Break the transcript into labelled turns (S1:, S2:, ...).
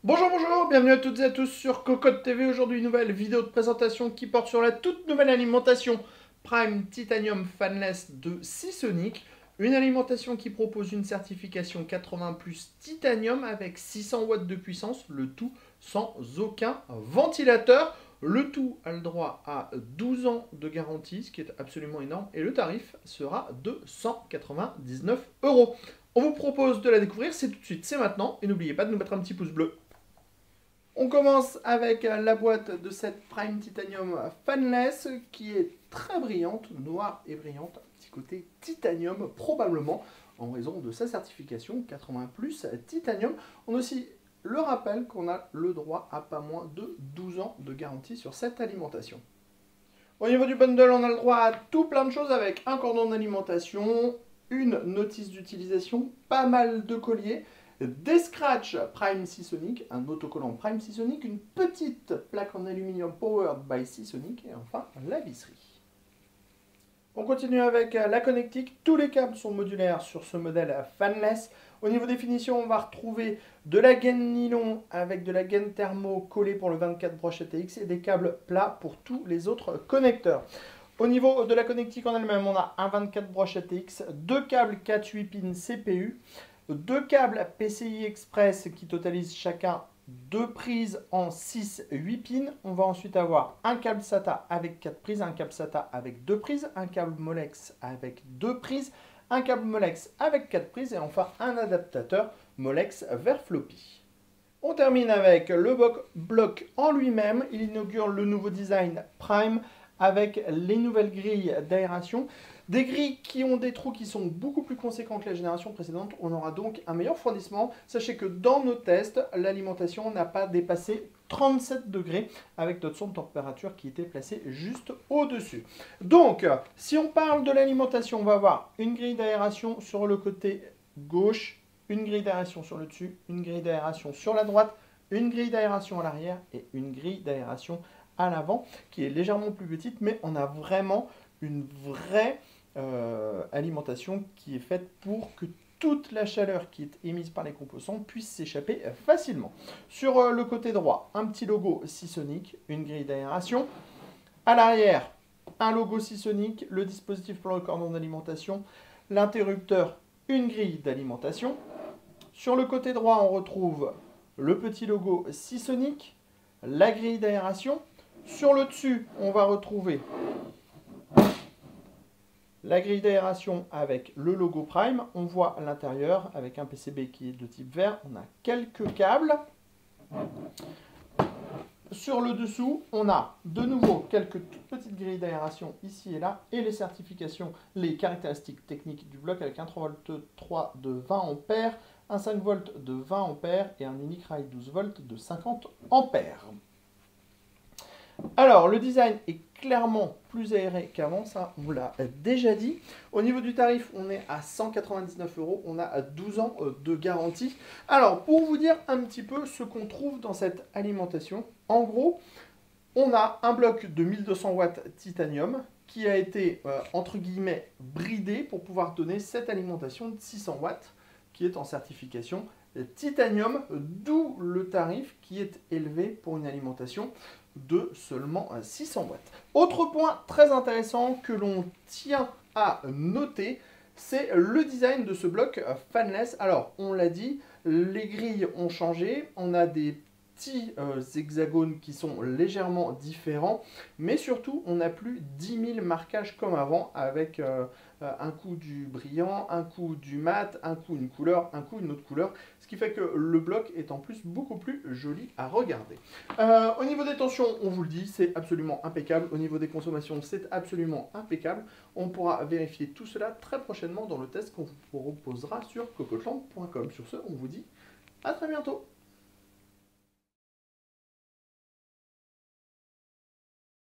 S1: Bonjour, bonjour, bienvenue à toutes et à tous sur Cocotte TV. Aujourd'hui, une nouvelle vidéo de présentation qui porte sur la toute nouvelle alimentation Prime Titanium Fanless de Seasonic. Une alimentation qui propose une certification 80 plus Titanium avec 600 watts de puissance, le tout sans aucun ventilateur. Le tout a le droit à 12 ans de garantie, ce qui est absolument énorme, et le tarif sera de 199 euros. On vous propose de la découvrir, c'est tout de suite, c'est maintenant, et n'oubliez pas de nous mettre un petit pouce bleu. On commence avec la boîte de cette Prime Titanium Fanless qui est très brillante, noire et brillante, un petit côté titanium probablement en raison de sa certification 80 plus titanium. On a aussi le rappel qu'on a le droit à pas moins de 12 ans de garantie sur cette alimentation. Au niveau du bundle, on a le droit à tout plein de choses avec un cordon d'alimentation, une notice d'utilisation, pas mal de colliers, des scratchs Prime Seasonic, un autocollant Prime Seasonic, une petite plaque en aluminium Powered by Seasonic et enfin la visserie. On continue avec la connectique. Tous les câbles sont modulaires sur ce modèle fanless. Au niveau des finitions, on va retrouver de la gaine nylon avec de la gaine thermo collée pour le 24 brochette ATX et des câbles plats pour tous les autres connecteurs. Au niveau de la connectique en elle-même, on a un 24 brochette ATX, deux câbles 4-8 pins CPU, deux câbles PCI Express qui totalisent chacun deux prises en 6-8 pins. On va ensuite avoir un câble SATA avec 4 prises, un câble SATA avec 2 prises, un câble Molex avec 2 prises, un câble Molex avec 4 prises et enfin un adaptateur Molex vers floppy. On termine avec le bloc en lui-même. Il inaugure le nouveau design Prime avec les nouvelles grilles d'aération. Des grilles qui ont des trous qui sont beaucoup plus conséquents que la génération précédente. On aura donc un meilleur refroidissement. Sachez que dans nos tests, l'alimentation n'a pas dépassé 37 degrés avec notre sonde de température qui était placée juste au-dessus. Donc, si on parle de l'alimentation, on va avoir une grille d'aération sur le côté gauche, une grille d'aération sur le dessus, une grille d'aération sur la droite, une grille d'aération à l'arrière et une grille d'aération à l'avant qui est légèrement plus petite, mais on a vraiment une vraie alimentation qui est faite pour que toute la chaleur qui est émise par les composants puisse s'échapper facilement. Sur le côté droit, un petit logo Seasonic, une grille d'aération. À l'arrière, un logo Seasonic, le dispositif pour le cordon d'alimentation, l'interrupteur, une grille d'alimentation. Sur le côté droit, on retrouve le petit logo Seasonic, la grille d'aération. Sur le dessus, on va retrouver la grille d'aération avec le logo Prime. On voit à l'intérieur, avec un PCB qui est de type vert, on a quelques câbles. Sur le dessous, on a de nouveau quelques toutes petites grilles d'aération ici et là et les certifications, les caractéristiques techniques du bloc avec un 3V3 de 20 ampères, un 5V de 20 ampères et un unique rail 12V de 50 ampères. Alors, le design est clairement plus aéré qu'avant, ça on vous l'a déjà dit. Au niveau du tarif, on est à 199 euros, on a 12 ans de garantie. Alors, pour vous dire un petit peu ce qu'on trouve dans cette alimentation, en gros, on a un bloc de 1200 watts titanium qui a été, entre guillemets, bridé pour pouvoir donner cette alimentation de 600 watts qui est en certification titanium, d'où le tarif qui est élevé pour une alimentation de seulement 600 watts. Autre point très intéressant que l'on tient à noter, c'est le design de ce bloc fanless. Alors, on l'a dit, les grilles ont changé, on a des petits hexagones qui sont légèrement différents, mais surtout, on n'a plus 10 000 marquages comme avant, avec un coup du brillant, un coup du mat, un coup une couleur, un coup une autre couleur, ce qui fait que le bloc est en plus beaucoup plus joli à regarder. Au niveau des tensions, on vous le dit, c'est absolument impeccable. Au niveau des consommations, c'est absolument impeccable. On pourra vérifier tout cela très prochainement dans le test qu'on vous proposera sur cocotland.com. Sur ce, on vous dit à très bientôt.